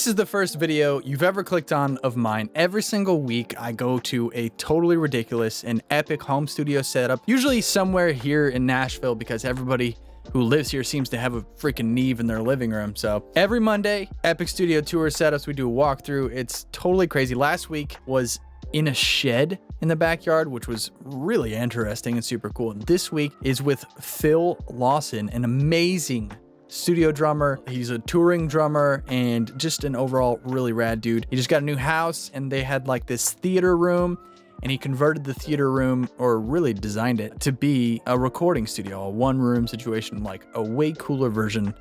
this is the first video you've ever clicked on of mine. Every single week, I go to a totally ridiculous and epic home studio setup, usually somewhere here in Nashville, because everybody who lives here seems to have a freaking Neve in their living room. So every Monday, epic studio tour setups, we do a walkthrough. It's totally crazy. Last week was in a shed in the backyard, which was really interesting and super cool. And this week is with Phil Lawson, an amazing studio drummer. He's a touring drummer and just an overall really rad dude. He just got a new house and they had like this theater room, and he converted the theater room, or really designed it to be a recording studio, a one-room situation, like a way cooler version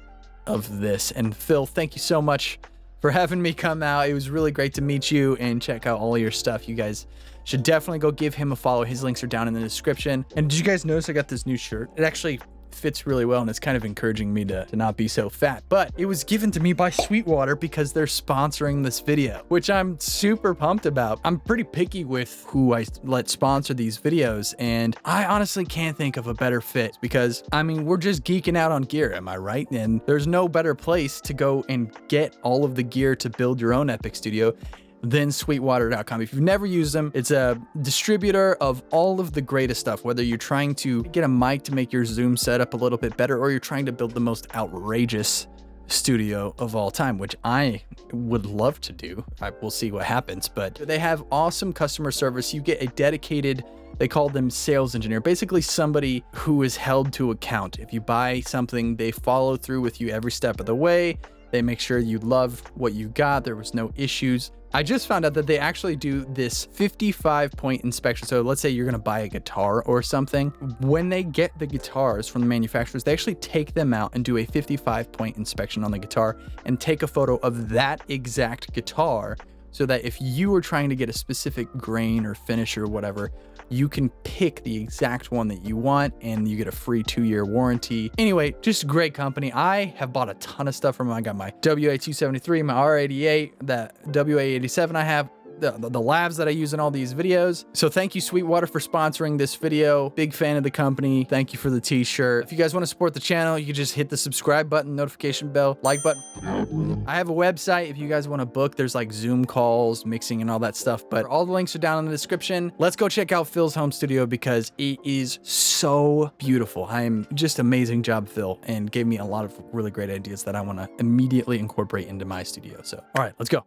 of this. And Phil, thank you so much for having me come out. It was really great to meet you and check out all your stuff. You guys should definitely go give him a follow. His links are down in the description. And did you guys notice I got this new shirt? It actually fits really well, and it's kind of encouraging me to not be so fat. But it was given to me by Sweetwater because they're sponsoring this video, which I'm super pumped about. I'm pretty picky with who I let sponsor these videos, and I honestly can't think of a better fit because, I mean, we're just geeking out on gear, am I right? And there's no better place to go and get all of the gear to build your own epic studio than Sweetwater.com. If you've never used them, it's a distributor of all of the greatest stuff, whether you're trying to get a mic to make your Zoom setup a little bit better, or you're trying to build the most outrageous studio of all time, which I would love to do. We'll see what happens, but they have awesome customer service. You get a dedicated, they call them sales engineer, basically somebody who is held to account. If you buy something, they follow through with you every step of the way. They make sure you love what you got. There was no issues. I just found out that they actually do this 55-point inspection. So let's say you're gonna buy a guitar or something. When they get the guitars from the manufacturers, they actually take them out and do a 55-point inspection on the guitar and take a photo of that exact guitar, so that if you were trying to get a specific grain or finish or whatever, you can pick the exact one that you want and you get a free 2-year warranty. Anyway, just a great company. I have bought a ton of stuff from them. I got my WA273, my R88, that WA87 I have, the labs that I use in all these videos. So thank you, Sweetwater, for sponsoring this video. Big fan of the company. Thank you for the t-shirt. If you guys want to support the channel, you can just hit the subscribe button, notification bell, like button. I have a website if you guys want to book. There's like Zoom calls, mixing, and all that stuff, but all the links are down in the description. Let's go check out Phil's home studio because it is so beautiful. I'm just amazing job, Phil, and gave me a lot of really great ideas that I want to immediately incorporate into my studio. So, all right, let's go.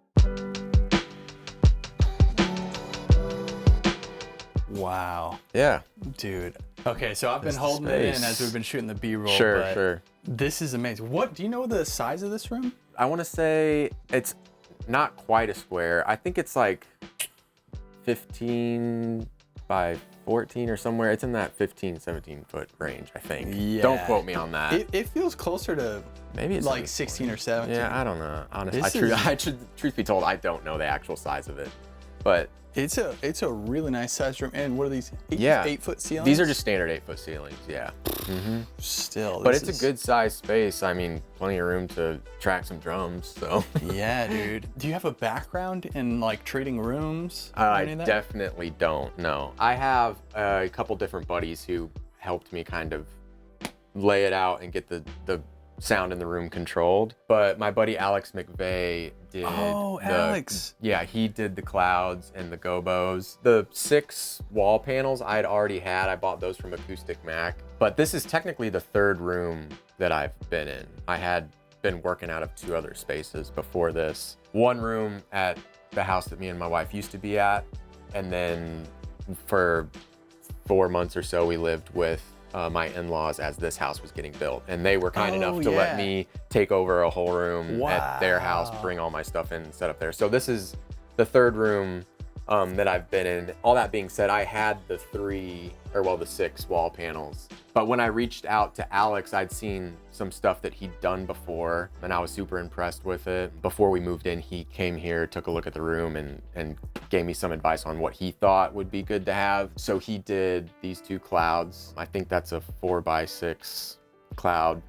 Wow. Yeah. Dude. Okay, so I've been holding it in as we've been shooting the B-roll. Sure. This is amazing. What, do you know the size of this room? I want to say it's not quite a square. I think it's like 15 by 14 or somewhere. It's in that 15, 17 foot range, I think. Yeah. Don't quote me on that. It feels closer to maybe it's like 16 or 17. Yeah, I don't know. Honestly, truth be told, I don't know the actual size of it, but it's a really nice size room. And what are these? 8-foot ceilings? These are just standard 8-foot ceilings. Yeah. Still, but it's a good size space. I mean, plenty of room to track some drums. So yeah, dude. Do you have a background in like trading rooms? I definitely don't. No, I have a couple different buddies who helped me kind of lay it out and get the sound in the room controlled. But my buddy Alex McVeigh did Alex. Yeah, he did the clouds and the gobos. The 6 wall panels I'd already had. I bought those from Acoustic Mac. But this is technically the 3rd room that I've been in. I had been working out of 2 other spaces before this. One room at the house that me and my wife used to be at, and then for 4 months or so we lived with my in-laws as this house was getting built, and they were kind enough to let me take over a whole room at their house, bring all my stuff in and set up there. So this is the 3rd room that I've been in. All that being said, I had the 6 wall panels, but when I reached out to Alex, I'd seen some stuff that he'd done before and I was super impressed with it. Before we moved in, he came here, took a look at the room, and gave me some advice on what he thought would be good to have. So he did these 2 clouds. I think that's a 4x6 cloud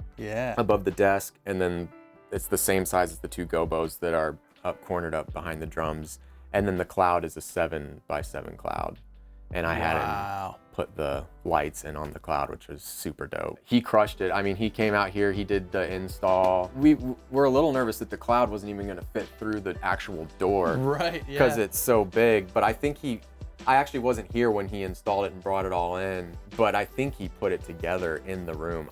above the desk, and then it's the same size as the 2 gobos that are cornered up behind the drums. And then the cloud is a 7x7 cloud. and I had him put the lights in on the cloud, which was super dope. He crushed it. I mean, he came out here, he did the install. We were a little nervous that the cloud wasn't even gonna fit through the actual door. Right, yeah. Because it's so big, but I think I actually wasn't here when he installed it and brought it all in, but I think he put it together in the room.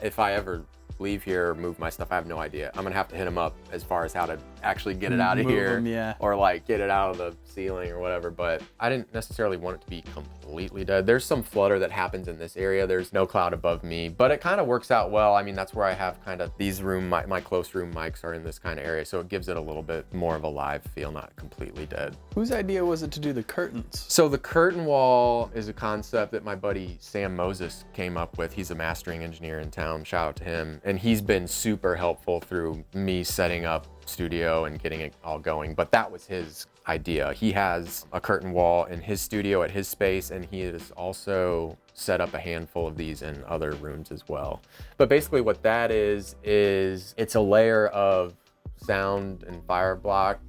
If I ever leave here or move my stuff, I have no idea. I'm gonna have to hit him up as far as how to actually get it out of here, or like get it out of the ceiling or whatever. But I didn't necessarily want it to be completely dead. There's some flutter that happens in this area. There's no cloud above me, but it kind of works out well. I mean, that's where I have kind of these my close room mics are in this kind of area, so it gives it a little bit more of a live feel, not completely dead. Whose idea was it to do the curtains? So the curtain wall is a concept that my buddy Sam Moses came up with. He's a mastering engineer in town, shout out to him. And he's been super helpful through me setting up studio and getting it all going, but that was his idea. He has a curtain wall in his studio at his space, and he has also set up a handful of these in other rooms as well. But basically what that is it's a layer of sound and fire block,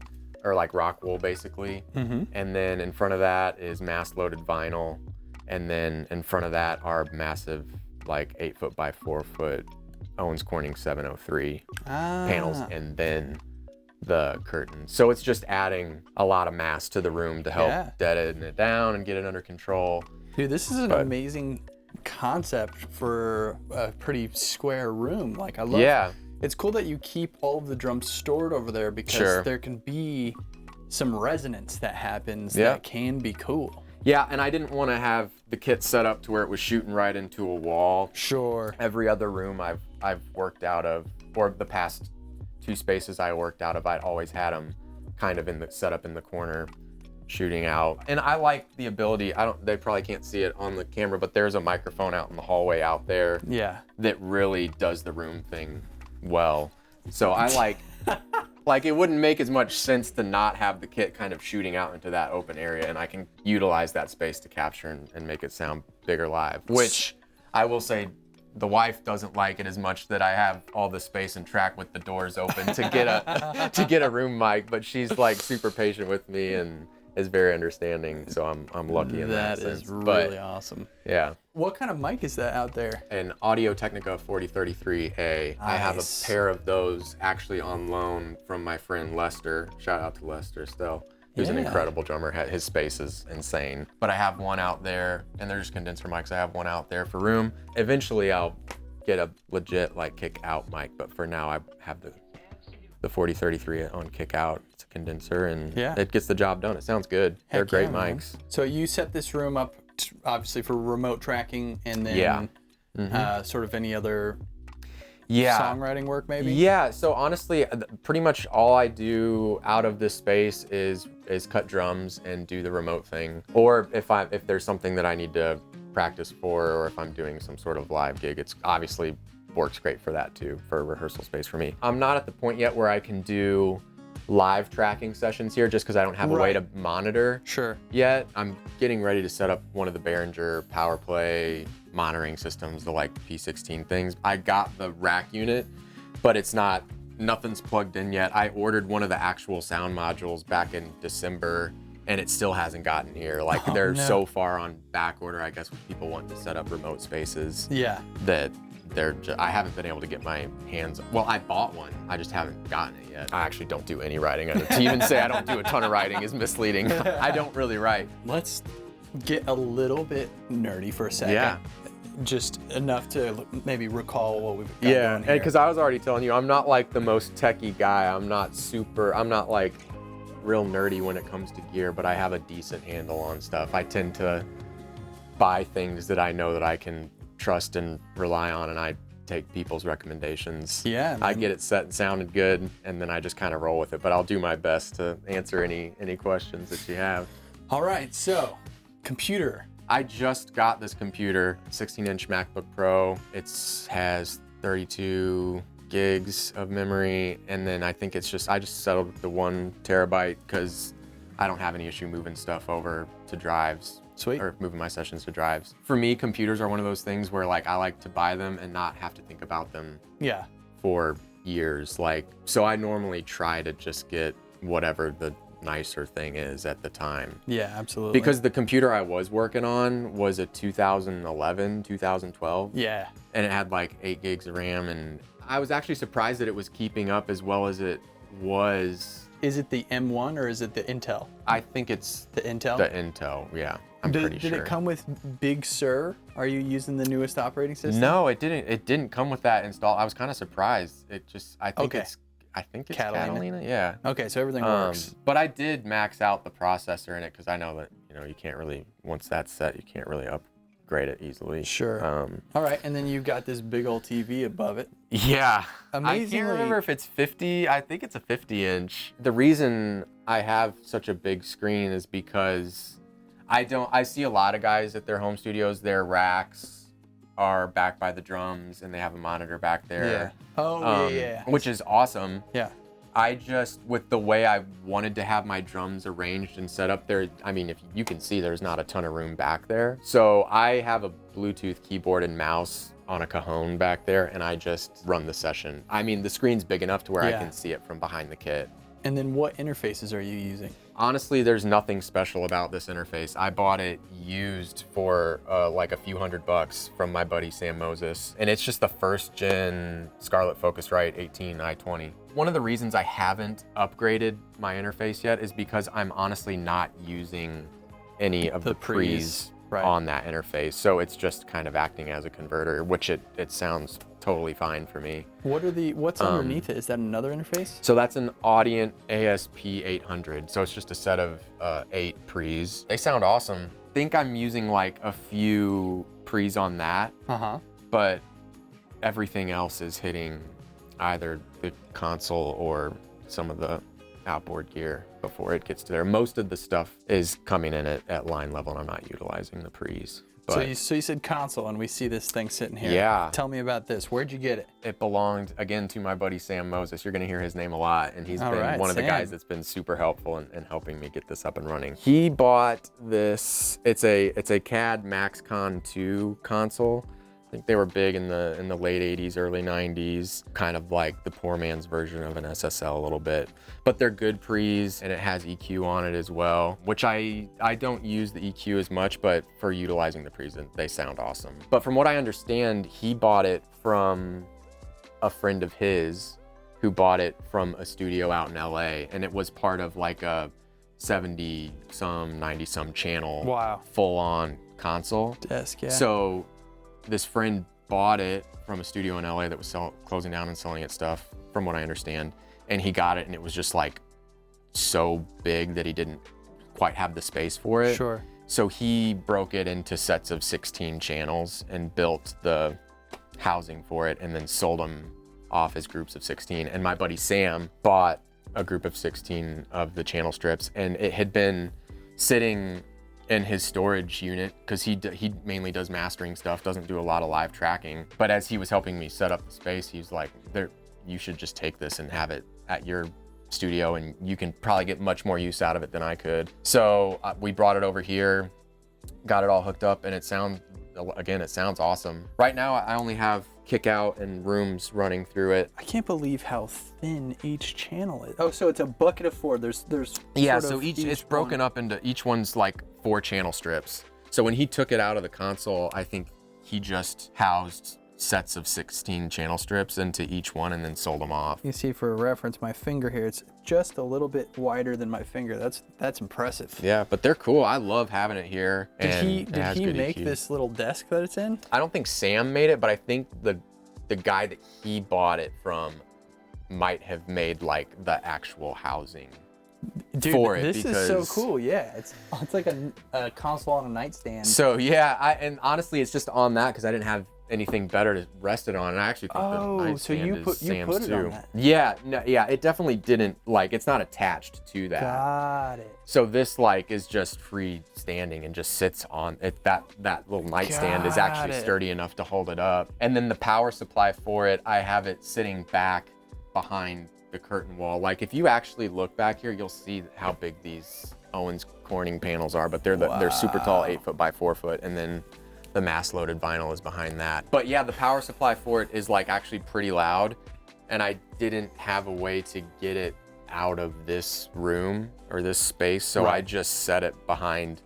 or like rock wool basically. And then in front of that is mass loaded vinyl. And then in front of that are massive, like 8 foot by 4 foot Owens Corning 703 panels, and then the curtain. So it's just adding a lot of mass to the room to help deaden it down and get it under control. Dude, this is an amazing concept for a pretty square room. Like, I love it's cool that you keep all of the drums stored over there, because there can be some resonance that happens that can be cool. Yeah, and I didn't want to have the kit set up to where it was shooting right into a wall. Sure. Every other room I've worked out of, or the past 2 spaces I worked out of, I'd always had them kind of set up in the corner, shooting out. And I like the ability, they probably can't see it on the camera, but there's a microphone out in the hallway out there that really does the room thing well. So I like it wouldn't make as much sense to not have the kit kind of shooting out into that open area, and I can utilize that space to capture and make it sound bigger live, which I will say the wife doesn't like it as much that I have all the space and track with the doors open to get a room mic, but she's like super patient with me and is very understanding, so I'm lucky in that sense. That is really awesome. Yeah. What kind of mic is that out there? An Audio-Technica 4033A. Nice. I have a pair of those actually on loan from my friend Lester. Shout out to Lester still. Who's an incredible drummer. His space is insane. But I have one out there, and they're just condenser mics. I have one out there for room. Eventually I'll get a legit like kick out mic, but for now I have the 4033 on kick out. It's a condenser, and it gets the job done. It sounds good. They're great mics. So you set this room up obviously for remote tracking, and then sort of any other songwriting work maybe? Yeah, so honestly, pretty much all I do out of this space is cut drums and do the remote thing. Or if there's something that I need to practice for, or if I'm doing some sort of live gig, it's obviously works great for that too, for a rehearsal space for me. I'm not at the point yet where I can do live tracking sessions here, just because I don't have a way to monitor yet. I'm getting ready to set up one of the Behringer Power Play monitoring systems, the like P16 things. I got the rack unit, but nothing's plugged in yet. I ordered one of the actual sound modules back in December, and it still hasn't gotten here. Like they're so far on back order, I guess, with people wanting to set up remote spaces. That I haven't been able to get my hands. Well, I bought one. I just haven't gotten it yet. I actually don't do any writing. To even say I don't do a ton of writing is misleading. I don't really write. Let's get a little bit nerdy for a second. Yeah. Just enough to maybe recall what we've got going here. Yeah, because I was already telling you, I'm not like the most techie guy. I'm not like real nerdy when it comes to gear, but I have a decent handle on stuff. I tend to buy things that I know that I can trust and rely on, and I take people's recommendations. Yeah, man. I get it set and sounded good, and then I just kind of roll with it, but I'll do my best to answer any questions that you have. All right, so computer. I just got this computer, 16-inch MacBook Pro. It has 32 gigs of memory, and then I think I just settled with the 1 terabyte because I don't have any issue moving stuff over to drives. Sweet. Or moving my sessions to drives. For me, computers are one of those things where like I like to buy them and not have to think about them for years. So I normally try to just get whatever the nicer thing is at the time. Yeah, absolutely. Because the computer I was working on was a 2011, 2012. Yeah. And it had like 8 gigs of RAM, and I was actually surprised that it was keeping up as well as it was. Is it the M1 or is it the Intel? I think it's the Intel. The Intel, yeah. I'm pretty sure. Did it come with Big Sur? Are you using the newest operating system? No, it didn't. It didn't come with that installed. I was kind of surprised. It just, I think it's Catalina. Yeah. Okay, so everything works. But I did max out the processor in it because I know that, you know, you can't really, once that's set, you can't really upgrade it easily. Sure. All right, and then you've got this big old TV above it. Yeah. Amazingly. I can't remember if it's 50. I think it's a 50-inch. The reason I have such a big screen is because I see a lot of guys at their home studios, their racks are back by the drums and they have a monitor back there. Yeah. Oh, yeah. Which is awesome. Yeah. I just, with the way I wanted to have my drums arranged and set up there, I mean, if you can see, there's not a ton of room back there. So I have a Bluetooth keyboard and mouse on a cajon back there, and I just run the session. I mean, the screen's big enough to where I can see it from behind the kit. And then what interfaces are you using? Honestly, there's nothing special about this interface. I bought it used for like a few $100 from my buddy Sam Moses. And it's just the first gen Scarlett Focusrite 18i20. One of the reasons I haven't upgraded my interface yet is because I'm honestly not using any of the pre's on that interface. So it's just kind of acting as a converter, which it sounds totally fine for me. What's underneath it? Is that another interface? So that's an Audient ASP 800. So it's just a set of 8 pre's. They sound awesome. I think I'm using like a few pre's on that, but everything else is hitting either the console or some of the outboard gear before it gets to there. Most of the stuff is coming in at line level, and I'm not utilizing the pre's. But so you said console, and we see this thing sitting here. Yeah. Tell me about this. Where'd you get it? It belonged, again, to my buddy Sam Moses. You're going to hear his name a lot, and he's been one of the guys that's been super helpful in helping me get this up and running. He bought this. It's a CAD MaxCon 2 console. I think they were big in the late 80s, early 90s, kind of like the poor man's version of an SSL a little bit. But they're good pre's, and it has EQ on it as well, which I don't use the EQ as much, but for utilizing the pre's, they sound awesome. But from what I understand, he bought it from a friend of his who bought it from a studio out in LA, and it was part of like a 70-some, 90-some channel, full-on console. Desk, yeah. So this friend bought it from a studio in LA that was closing down and selling its stuff, from what I understand. And he got it, and it was just like so big that he didn't quite have the space for it. Sure. So he broke it into sets of 16 channels and built the housing for it, and then sold them off as groups of 16. And my buddy Sam bought a group of 16 of the channel strips, and it had been sitting in his storage unit because he mainly does mastering stuff, doesn't do a lot of live tracking. But as he was helping me set up the space, he was like, you should just take this and have it at your studio, and you can probably get much more use out of it than I could. So we brought it over here, got it all hooked up, and it sounds awesome. Right now, I only have kick out and rooms running through it. I can't believe how thin each channel is. Oh, so it's a bucket of 4. There's yeah, so it's broken up into, each one's like 4 channel strips. So when he took it out of the console, I think he just housed sets of 16 channel strips into each one and then sold them off. You see, for reference, my finger here, it's just a little bit wider than my finger. That's impressive. Yeah, but they're cool. I love having it here. Did he make this little desk that it's in? I don't think Sam made it, but I think the guy that he bought it from might have made like the actual housing for it. This is so cool. Yeah, it's like a console on a nightstand. So yeah, and honestly, it's just on that because I didn't have anything better to rest it on. And I actually think the nightstand so you is put Sam's it too. on that. Yeah, no, yeah, it definitely didn't, like, it's not attached to that. Got it. So this like is just freestanding and just sits on it. That little nightstand is actually sturdy enough to hold it up. And then the power supply for it, I have it sitting back behind the curtain wall. Like if you actually look back here, you'll see how big these Owens Corning panels are, but they're super tall, 8 foot by 4 foot, and then the mass loaded vinyl is behind that. But yeah, the power supply for it is like actually pretty loud, and I didn't have a way to get it out of this room or this space, so Right. I just set it behind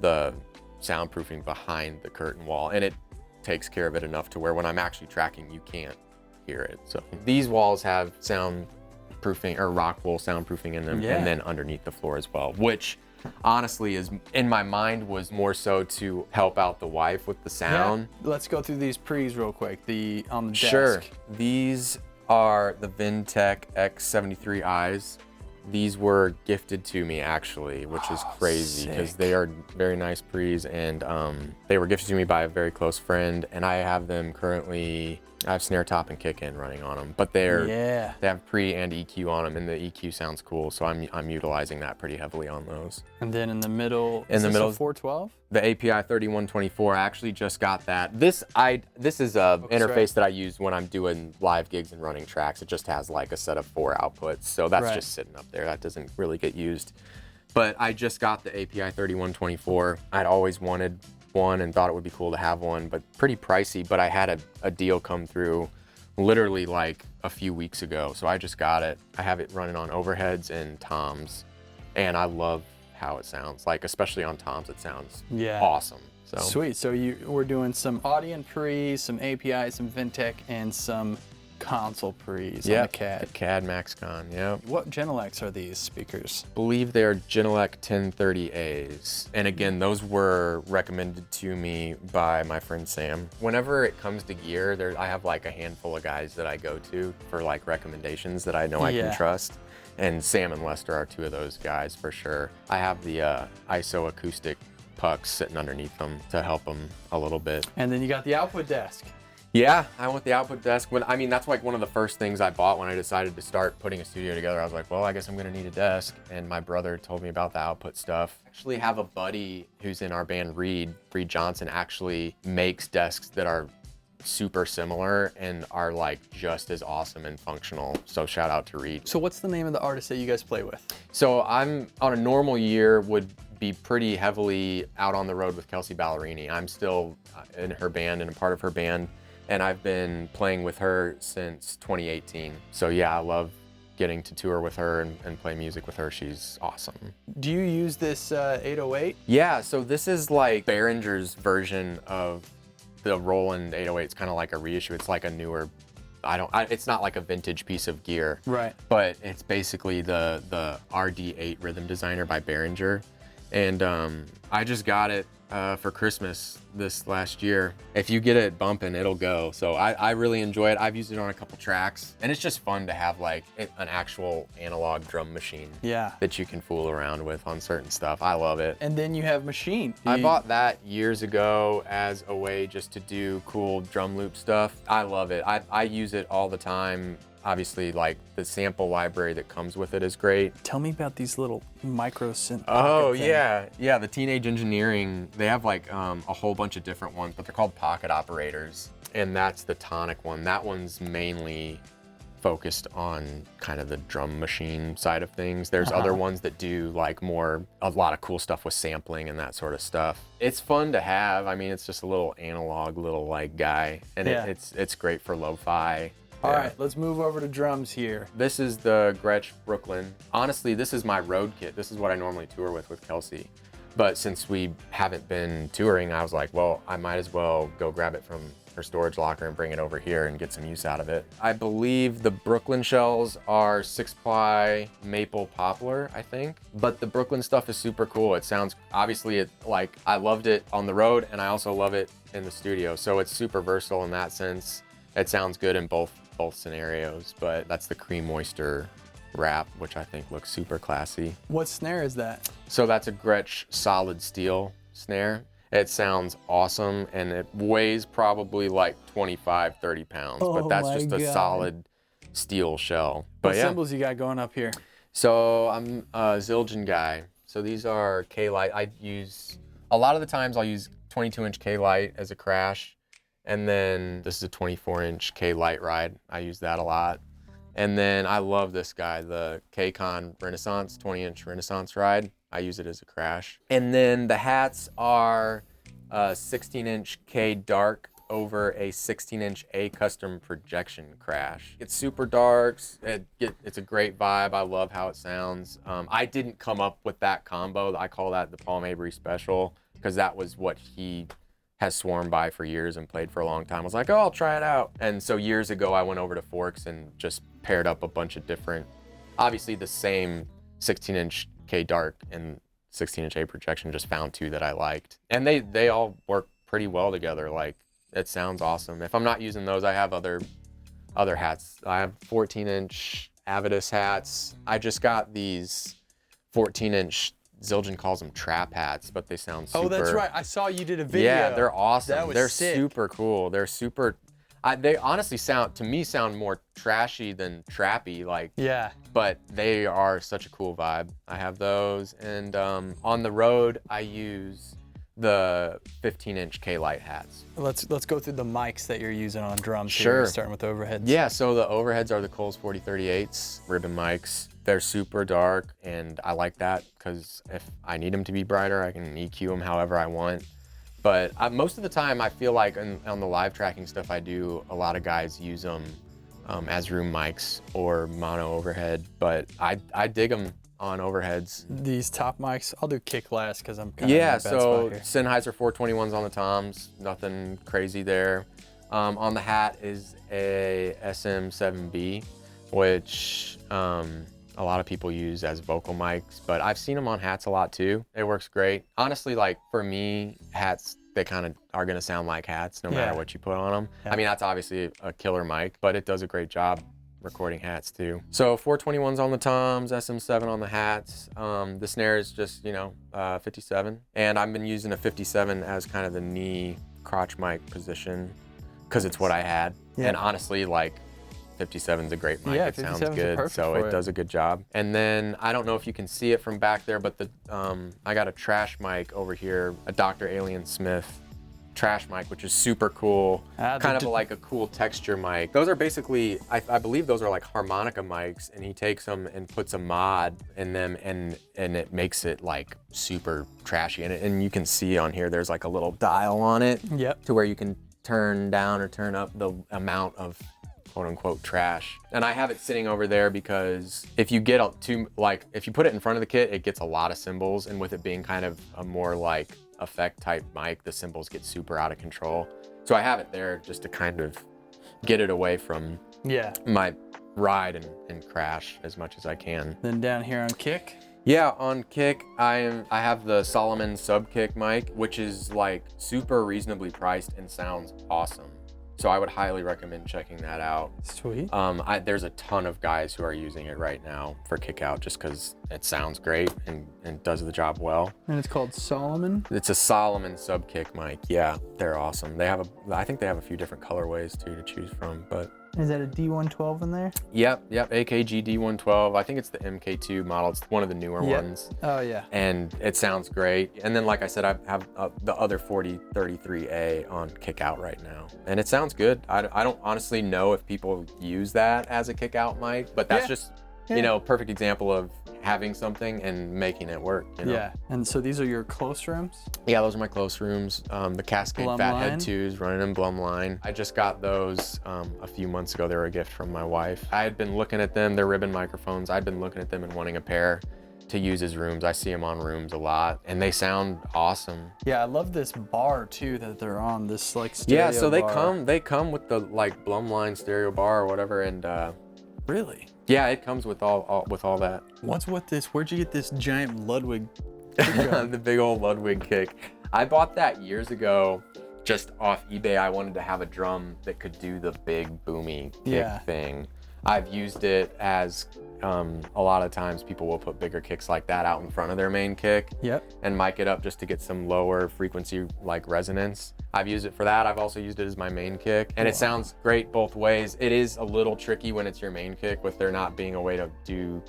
the soundproofing behind the curtain wall, and it takes care of it enough to where when I'm actually tracking, you can't hear it. So these walls have soundproofing or rock wool soundproofing in them, Yeah. and then underneath the floor as well, which honestly is in my mind was more so to help out the wife with the sound. Yeah. Let's go through these pre's real quick. On the desk. Sure. These are the Vintech X73Is. These were gifted to me actually, which is crazy because sick. they are very nice pre's, and they were gifted to me by a very close friend, and I have them currently. I have snare top and kick in running on them, but they have pre and EQ on them, and the EQ sounds cool, so I'm utilizing that pretty heavily on those. And then in the middle, In the this middle, a 412? The API 3124. I actually just got that. This is a interface right. that I use when I'm doing live gigs and running tracks. It just has like a set of 4 outputs, so that's Right. just sitting up there. That doesn't really get used. But I just got the API 3124. I'd always wanted one and thought it would be cool to have one, but pretty pricey. But I had a deal come through literally like a few weeks ago, so I just got it. I have it running on overheads and toms, and I love how it sounds. Like especially on toms, it sounds awesome. So Sweet. So we're doing some Audien pre's, some API, some Vintech, and some console pre's on the CAD. The CAD MaxCon, yeah. What Genelecs are these speakers? Believe they're Genelec 1030As. And again, those were recommended to me by my friend Sam. Whenever it comes to gear, I have like a handful of guys that I go to for like recommendations that I know I can trust. And Sam and Lester are 2 of those guys for sure. I have the ISO acoustic pucks sitting underneath them to help them a little bit. And then you got the output desk. Yeah, I want the output desk. That's like one of the first things I bought when I decided to start putting a studio together. I was like, well, I guess I'm gonna need a desk. And my brother told me about the output stuff. I actually have a buddy who's in our band, Reed Johnson, actually makes desks that are super similar and are like just as awesome and functional. So shout out to Reed. So what's the name of the artist that you guys play with? So I'm on a normal year would be pretty heavily out on the road with Kelsey Ballerini. I'm still in her band and a part of her band, and I've been playing with her since 2018. So yeah, I love getting to tour with her and play music with her. She's awesome. Do you use this 808? Yeah, so this is like Behringer's version of the Roland 808. It's kind of like a reissue. It's like a newer, it's not like a vintage piece of gear. Right. But it's basically the RD8 Rhythm Designer by Behringer. And I just got it for Christmas this last year. If you get it bumping, it'll go. So I really enjoy it. I've used it on a couple tracks, and it's just fun to have like an actual analog drum machine that you can fool around with on certain stuff. I love it. And then you have Machine. I bought that years ago as a way just to do cool drum loop stuff. I love it. I use it all the time. Obviously, like the sample library that comes with it is great. Tell me about these little micro synth. Oh yeah, the Teenage Engineering. They have like a whole bunch of different ones, but they're called pocket operators, and that's the tonic one. That one's mainly focused on kind of the drum machine side of things. There's other ones that do like a lot of cool stuff with sampling and that sort of stuff. It's fun to have. I mean, it's just a little analog little like guy, and it's great for lo-fi. All right, let's move over to drums here. This is the Gretsch Brooklyn. Honestly, this is my road kit. This is what I normally tour with Kelsey. But since we haven't been touring, I was like, well, I might as well go grab it from her storage locker and bring it over here and get some use out of it. I believe the Brooklyn shells are 6-ply maple poplar, I think. But the Brooklyn stuff is super cool. It sounds, obviously, I loved it on the road, and I also love it in the studio. So it's super versatile in that sense. It sounds good in both scenarios, but that's the cream oyster wrap, which I think looks super classy. What snare is that? So that's a Gretsch solid steel snare. It sounds awesome, and it weighs probably like 25, 30 pounds, but that's just a solid steel shell. But what cymbals you got going up here? So I'm a Zildjian guy. So these are K-Lite. A lot of the times I'll use 22-inch K-Lite as a crash. And then this is a 24-inch K-Lite ride. I use that a lot. And then I love this guy, the K-Con Renaissance, 20-inch Renaissance ride. I use it as a crash. And then the hats are 16-inch K Dark over a 16-inch A custom projection crash. It's super dark. It's a great vibe. I love how it sounds. I didn't come up with that combo. I call that the Paul Mabry special because that was what he has sworn by for years and played for a long time. I was like, oh, I'll try it out. And so years ago, I went over to Forks and just paired up a bunch of different, obviously the same 16-inch K dark and 16-inch A projection, just found two that I liked. And they all work pretty well together. Like, it sounds awesome. If I'm not using those, I have other hats. I have 14-inch Avidus hats. I just got these 14-inch, Zildjian calls them trap hats, but they sound super. Oh, that's right. I saw you did a video. Yeah, they're awesome. That was they're sick. super cool. They're super, they honestly sound more trashy than trappy, like. Yeah. But they are such a cool vibe. I have those, and on the road, I use the 15-inch K-Lite hats. Let's go through the mics that you're using on drums. Sure. Here, starting with overheads. Yeah, so the overheads are the Coles 4038s ribbon mics. They're super dark, and I like that because if I need them to be brighter, I can EQ them however I want. But most of the time, I feel like on the live tracking stuff I do, a lot of guys use them as room mics or mono overhead, but I dig them on overheads. These top mics, I'll do kick last because I'm kind of Yeah, in a bad so spot here. Sennheiser 421s on the toms, nothing crazy there. On the hat is a SM7B, which a lot of people use as vocal mics, but I've seen them on hats a lot too. It works great. Honestly, like for me, hats, they kind of are gonna sound like hats no matter what you put on them. Yeah. I mean, that's obviously a killer mic, but it does a great job recording hats too. So 421s on the toms, SM7 on the hats. The snare is just, 57. And I've been using a 57 as kind of the knee crotch mic position because it's what I had. Yeah. And honestly, like 57's a great mic. Yeah, it sounds 57's good, perfect so for it does a good job. And then I don't know if you can see it from back there, but I got a trash mic over here, a Dr. Alien Smith trash mic, which is super cool. Kind of like a cool texture mic. Those are basically, I believe those are like harmonica mics, and he takes them and puts a mod in them, and it makes it like super trashy. And you can see on here, there's like a little dial on it. Yep. To where you can turn down or turn up the amount of quote unquote trash. And I have it sitting over there because if you get if you put it in front of the kit, it gets a lot of cymbals, and with it being kind of a more like effect type mic, the cymbals get super out of control. So I have it there just to kind of get it away from my ride and crash as much as I can. Then down here on kick. Yeah, on kick, I have the Solomon sub kick mic, which is like super reasonably priced and sounds awesome. So I would highly recommend checking that out. Sweet. There's a ton of guys who are using it right now for kick out just because it sounds great and does the job well. And it's called Solomon? It's a Solomon sub kick mic. Yeah, they're awesome. I think they have a few different colorways too to choose from, but. Is that a D112 in there? Yep, AKG D112. I think it's the MK2 model. It's one of the newer ones. Oh yeah. And it sounds great. And then, like I said, I have the other 4033A on kick out right now, and it sounds good. I don't honestly know if people use that as a kick out mic, but that's just perfect example of having something and making it work. Yeah. And so these are your close rooms? Yeah, those are my close rooms. The Cascade Blum Fathead line? 2s running in Blum line. I just got those a few months ago. They were a gift from my wife. I had been looking at them. They're ribbon microphones. I'd been looking at them and wanting a pair to use as rooms. I see them on rooms a lot, and they sound awesome. Yeah, I love this bar too that they're on. This like stereo so bar. they come with the like Blum line stereo bar or whatever, and Really? yeah, it comes with all that. What's with this? Where'd you get this giant Ludwig? The big old Ludwig kick. I bought that years ago just off eBay. I wanted to have a drum that could do the big boomy kick thing. I've used it as a lot of times people will put bigger kicks like that out in front of their main kick and mic it up just to get some lower frequency like resonance. I've used it for that. I've also used it as my main kick, and it sounds great both ways. It is a little tricky when it's your main kick with there not being a way to do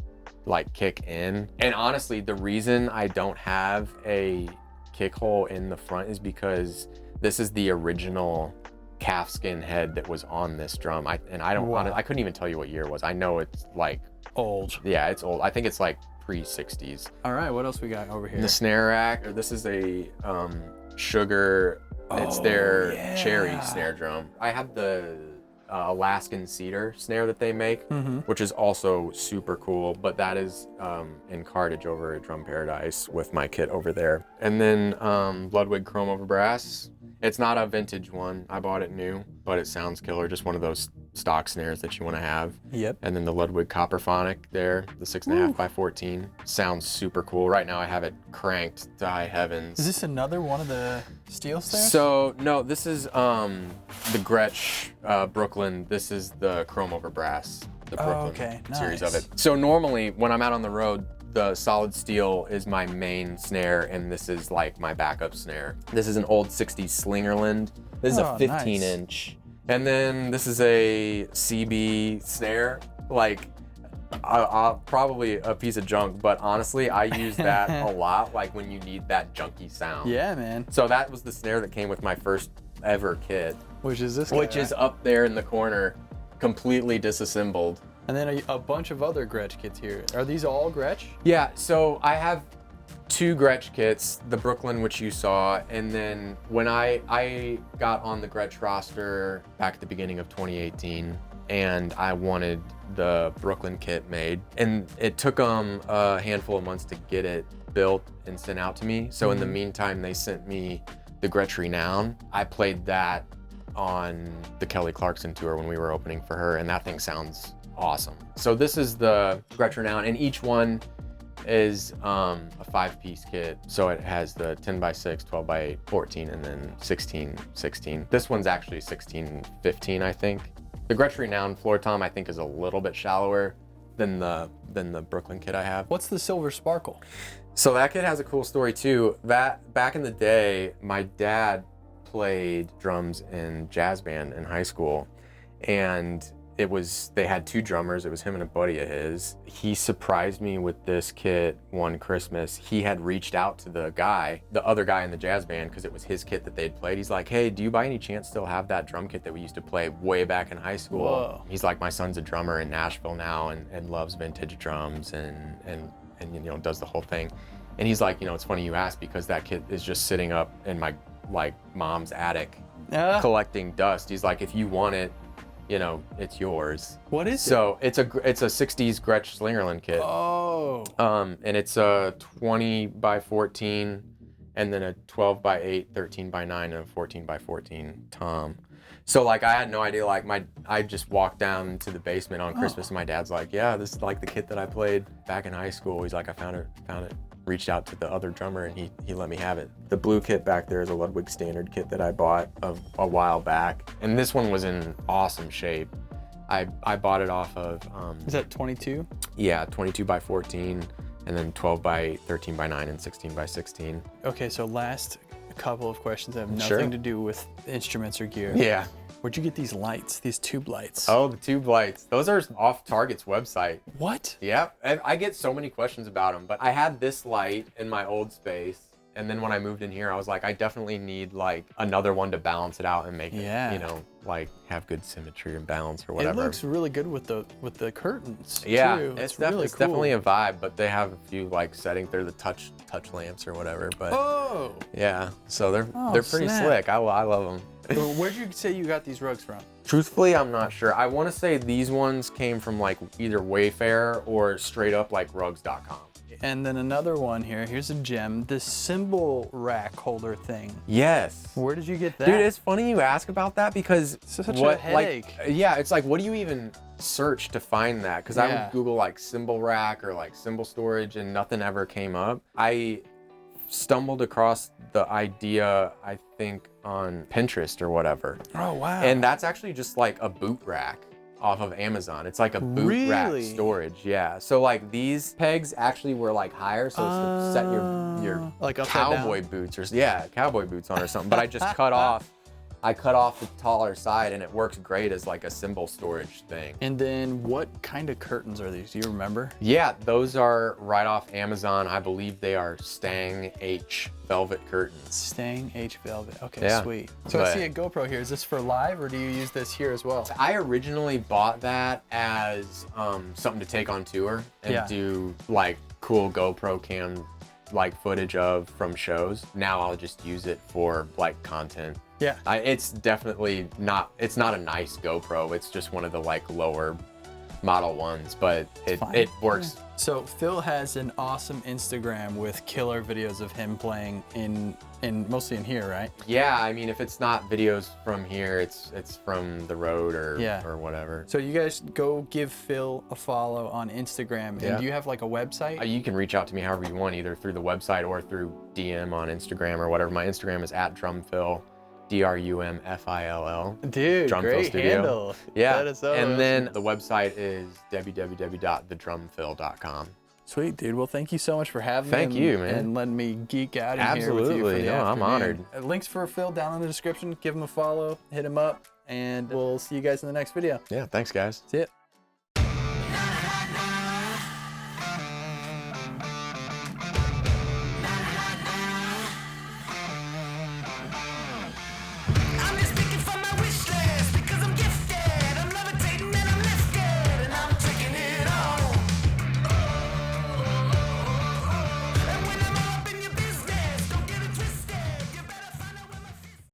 like kick in. And honestly, the reason I don't have a kick hole in the front is because this is the original calfskin head that was on this drum. I couldn't even tell you what year it was. I know it's like Old. Yeah, it's old. I think it's like pre-60s. All right, what else we got over here? The snare rack, or this is a Sugar It's their cherry snare drum. I have the Alaskan cedar snare that they make, which is also super cool, but that is in cartage over at Drum Paradise with my kit over there. And then Ludwig Chrome Over Brass. It's not a vintage one. I bought it new, but it sounds killer. Just one of those stock snares that you want to have. Yep. And then the Ludwig Copperphonic there, the 6.5 by 14. Sounds super cool. Right now I have it cranked to high heavens. Is this another one of the steel snares? So, no, this is the Gretsch Brooklyn. This is the Chrome Over Brass, the Brooklyn series of it. So normally when I'm out on the road, the solid steel is my main snare, and this is like my backup snare. This is an old 60s Slingerland. This is a 15-inch. And then this is a CB snare. Like, probably a piece of junk, but honestly, I use that a lot, like when you need that junky sound. Yeah, man. So that was the snare that came with my first ever kit. Which is this guy, Which is up there in the corner, completely disassembled. And then a bunch of other Gretsch kits here. Are these all Gretsch? Yeah, so I have 2 Gretsch kits, the Brooklyn, which you saw, and then when I got on the Gretsch roster back at the beginning of 2018, and I wanted the Brooklyn kit made, and it took them a handful of months to get it built and sent out to me. So in the meantime, they sent me the Gretsch Renown. I played that on the Kelly Clarkson tour when we were opening for her, and that thing sounds awesome. So this is the Gretsch Renown, and each one is a 5-piece kit. So it has the 10 by 6, 12 by 8, 14, and then 16, 16. This one's actually 16, 15, I think. The Gretsch Renown floor tom, I think, is a little bit shallower than the Brooklyn kit I have. What's the Silver Sparkle? So that kit has a cool story too. That back in the day, my dad played drums in jazz band in high school, and they had 2 drummers. It was him and a buddy of his. He surprised me with this kit one Christmas. He had reached out to the other guy in the jazz band, because it was his kit that they'd played. He's like, hey, do you by any chance still have that drum kit that we used to play way back in high school? Whoa. He's like, my son's a drummer in Nashville now and loves vintage drums and you know, does the whole thing. And he's like, you know, it's funny you ask, because that kit is just sitting up in my mom's attic collecting dust. He's like, if you want it, you know, it's yours. What is it? So it's a 60s Gretsch Slingerland kit. Oh. And it's a 20 by 14, and then a 12 by 8, 13 by 9, and a 14 by 14 tom. So like, I had no idea. Like, I just walked down to the basement on Christmas, and my dad's like, yeah, this is like the kit that I played back in high school. He's like, I found it. Reached out to the other drummer, and he let me have it. The blue kit back there is a Ludwig standard kit that I bought a while back, and this one was in awesome shape. I bought it off of is that 22? Yeah, 22 by 14, and then 12 by 8, 13 by 9, and 16 by 16. Okay, so last couple of questions that have nothing to do with instruments or gear. Yeah. Where'd you get these lights, these tube lights? Oh, the tube lights. Those are off Target's website. What? Yeah, I get so many questions about them, but I had this light in my old space, and then when I moved in here, I was like, I definitely need like another one to balance it out and make it, you know, like have good symmetry and balance or whatever. It looks really good with the curtains. Yeah, too. it's really cool. definitely a vibe, but they have a few like settings. They're the touch lamps or whatever, but yeah, so they're pretty slick. I love them. Where'd you say you got these rugs from? Truthfully, I'm not sure. I want to say these ones came from like either Wayfair or straight up like rugs.com. And then another one here. Here's a gem. This cymbal rack holder thing. Yes. Where did you get that? Dude, it's funny you ask about that, because it's such a headache. Like, yeah, it's like, what do you even search to find that? Because I would Google like cymbal rack or like cymbal storage, and nothing ever came up. I stumbled across the idea, I think, on Pinterest or whatever. Oh, wow. And that's actually just like a boot rack off of Amazon. It's like a boot rack storage. Yeah. So like these pegs actually were like higher, so it's to set your like cowboy boots or cowboy boots on or something. But I just cut off the taller side, and it works great as like a cymbal storage thing. And then what kind of curtains are these? Do you remember? Yeah, those are right off Amazon. I believe they are Stang H velvet curtains. Stang H velvet. Okay, sweet. So I see a GoPro here. Is this for live, or do you use this here as well? I originally bought that as something to take on tour and do like cool GoPro cam like footage of from shows. Now I'll just use it for like content. Yeah. It's definitely not, it's not a nice GoPro. It's just one of the like lower model ones, but it works. So Phil has an awesome Instagram with killer videos of him playing in mostly in here, right? Yeah, I mean, if it's not videos from here, it's from the road or whatever. So you guys go give Phil a follow on Instagram. And do you have like a website? You can reach out to me however you want, either through the website or through DM on Instagram or whatever. My Instagram is @drumfill. DRUMFILL. Dude, Drumfill great Studio. handle. Yeah. That is so and awesome. then the website is www.thedrumfill.com. Sweet, dude. Well, thank you so much for having me. Thank you, man. And letting me geek out in here with you for Absolutely. the No, I'm afternoon. honored. Links for Phil down in the description. Give him a follow, hit him up, and we'll see you guys in the next video. Yeah, thanks, guys. See ya.